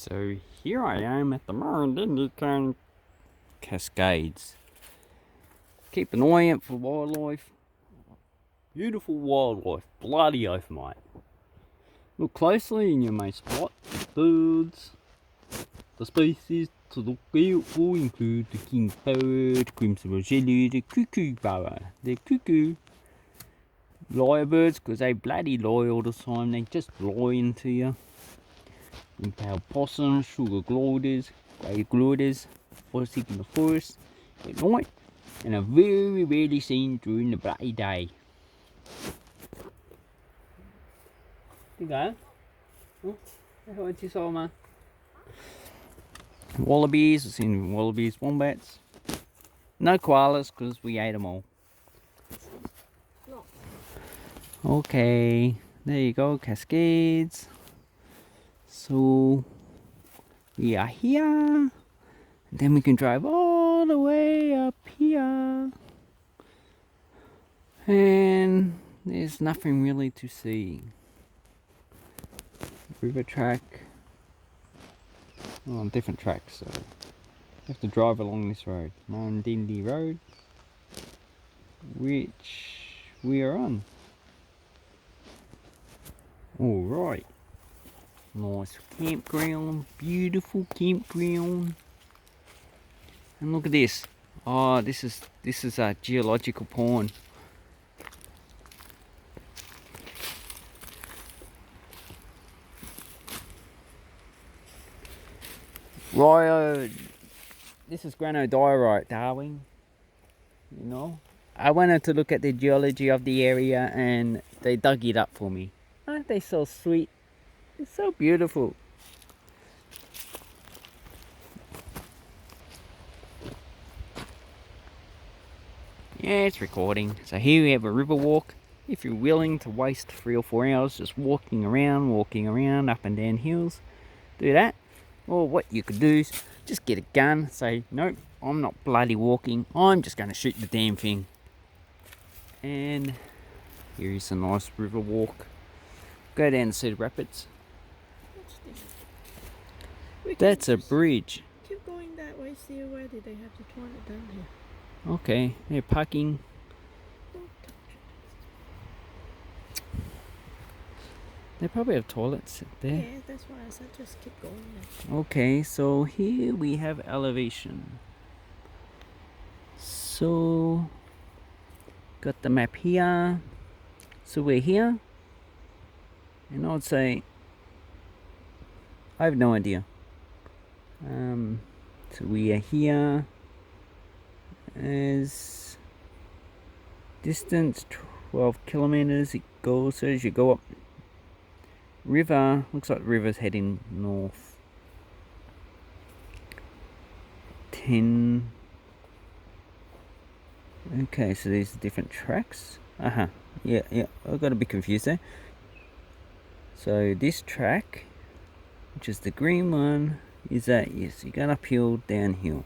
So here I am at the Murrindindi Cascades. Keep an eye out for wildlife. Beautiful wildlife, bloody oath, mate. Look closely and you may spot birds. The species to look out for include the king parrot, crimson roselli, the kookaburra. The cuckoo. Lyrebirds, because they bloody lie all the time, they just lie into you. Impaled possums, sugar gliders, grey gliders, obviously in the forest at night, and are very rarely seen during the bloody day. You go. Oh, what you saw, man? Wallabies, I've seen wallabies, wombats. No koalas because we ate them all. Okay, there you go, Cascades. So we are here, and then we can drive all the way up here, and there's nothing really to see. River track, on different tracks, so you have to drive along this road, Murrindindi Road, which we are on. Alright, nice campground, beautiful campground. And look at this. Oh, this is a geological pond. This is granodiorite, Darwin. You know, I wanted to look at the geology of the area, and they dug it up for me. Aren't they so sweet? It's so beautiful. Yeah, it's recording. So here we have a river walk. If you're willing to waste 3 or 4 hours just walking around up and down hills, do that. Or what you could do is just get a gun, say, nope, I'm not bloody walking, I'm just going to shoot the damn thing. And here is a nice river walk. Go down and see the rapids. That's a bridge. Keep going that way, see where did they have the toilet down here. Okay, they're parking. They probably have toilets there. Yeah, that's why I said just keep going there. Okay, so here we have elevation. So, got the map here. So we're here. And I would say, I have no idea. So we are here. As distance 12 kilometers it goes, so as you go up river, looks like the river's heading north. 10. Okay, so these are different tracks. Yeah, I got a bit confused there. So this track, which is the green one, is that, yes, you're going uphill, downhill.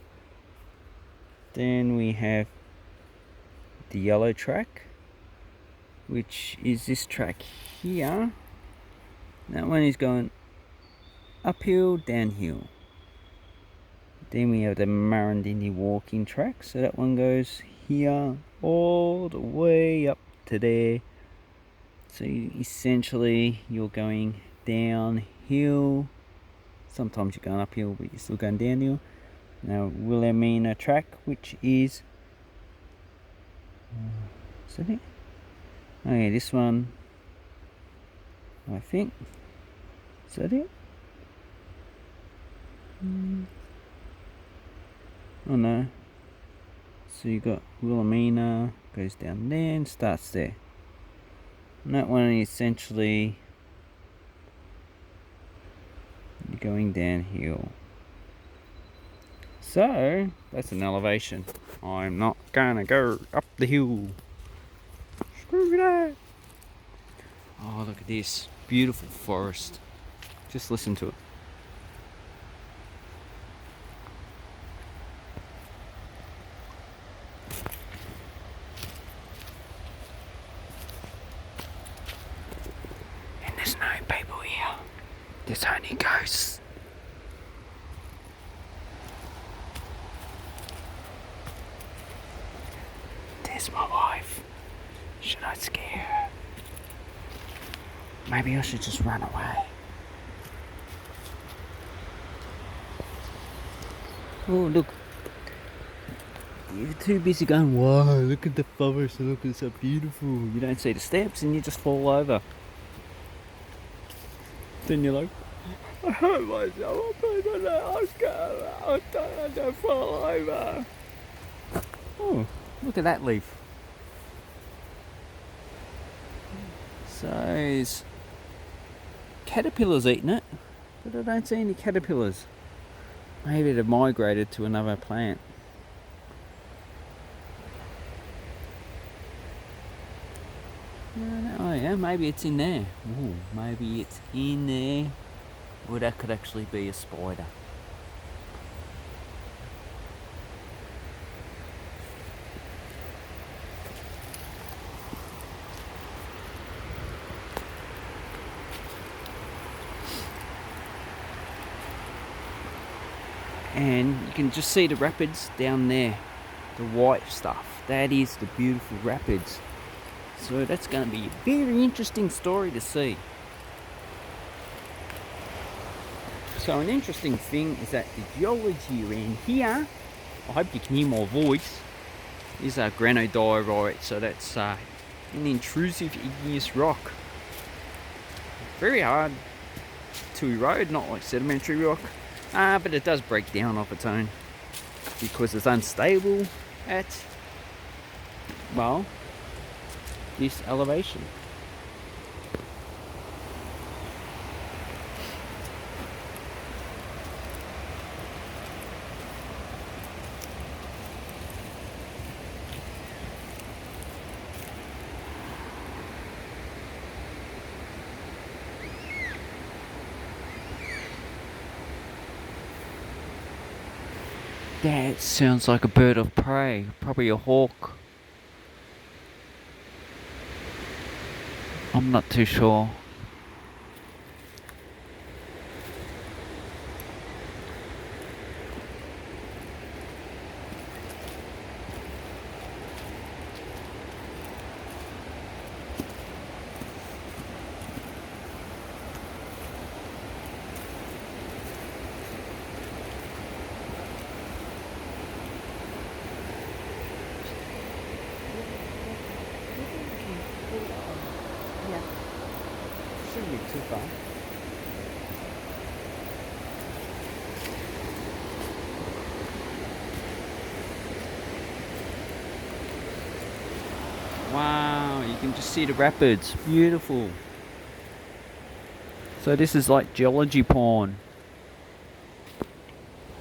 Then we have the yellow track, which is this track here. That one is going uphill, downhill. Then we have the Murrindindi walking track, so that one goes here all the way up to there. So essentially you're going downhill. Sometimes you're going uphill, but you're still going downhill. Now Wilhelmina track, which is that it? Oh yeah, this one, I think. Is that it? Oh no. So you got Wilhelmina, goes down there and starts there. And that one is essentially going downhill. So that's an elevation. I'm not gonna go up the hill. Screw that. Oh, look at this beautiful forest. Just listen to it. And there's no people here. There's only ghosts. There's my wife. Should I scare her? Maybe I should just run away. Oh, look. You're too busy going, wow, look at the forest, look, it's so beautiful. You don't see the steps and you just fall over. Then you're like, I hurt myself, I don't fall over. Oh, look at that leaf. So, there's caterpillars eating it, but I don't see any caterpillars. Maybe they've migrated to another plant. Oh yeah, maybe it's in there. Ooh, maybe it's in there. Or that could actually be a spider. And you can just see the rapids down there. The white stuff. That is the beautiful rapids. So that's going to be a very interesting story to see. So an interesting thing is that the geology around here, I hope you can hear my voice, is a granodiorite. So that's an intrusive igneous rock. Very hard to erode, not like sedimentary rock. But it does break down off its own because it's unstable at, well, this elevation. That sounds like a bird of prey, probably a hawk. I'm not too sure. Shouldn't be too far. Wow, you can just see the rapids. Beautiful. So this is like geology porn.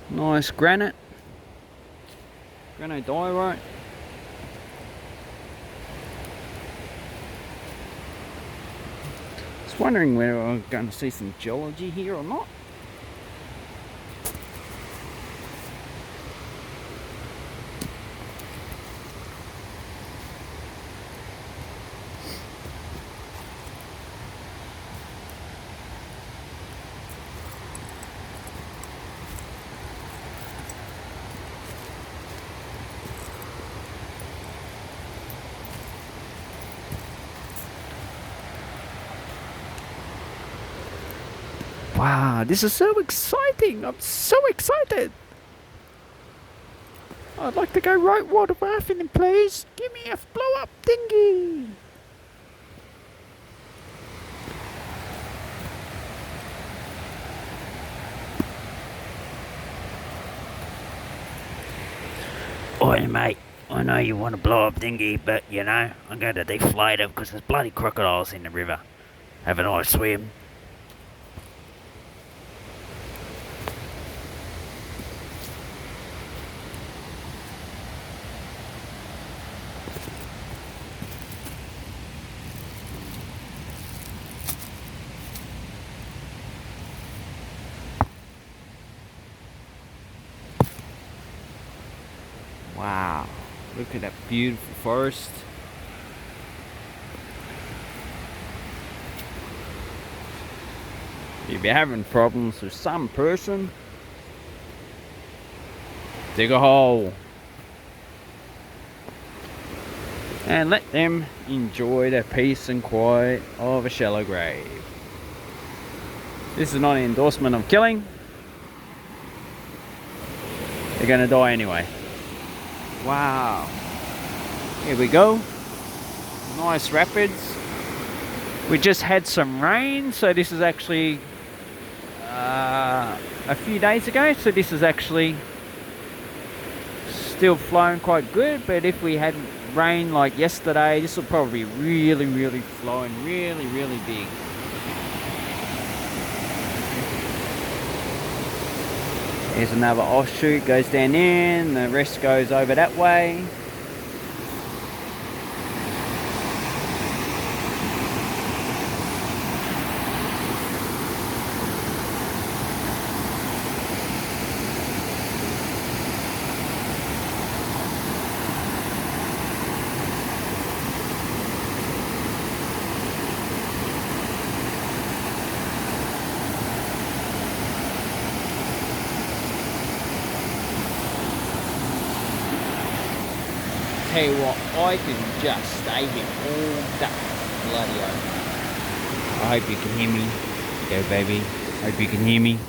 Nice granite. Granodiorite. I was wondering whether I'm going to see some geology here or not. Wow, this is so exciting! I'm so excited! I'd like to go right water rafting, please. Give me a blow-up dinghy. Oi, mate. I know you want a blow-up dinghy, but, you know, I'm going to deflate it because there's bloody crocodiles in the river. Have a nice swim. Wow, look at that beautiful forest. If you're having problems with some person, dig a hole. and let them enjoy the peace and quiet of a shallow grave. This is not an endorsement of killing. They're going to die anyway. Wow. Here we go. Nice rapids. We just had some rain, so this is actually a few days ago, so this is actually still flowing quite good, but if we had rain like yesterday, this will probably be really flowing really big. Here's another offshoot, goes down there, and the rest goes over that way. Tell you what, I can just stay here all day. Bloody hell. I hope you can hear me. Go baby. Hope you can hear me.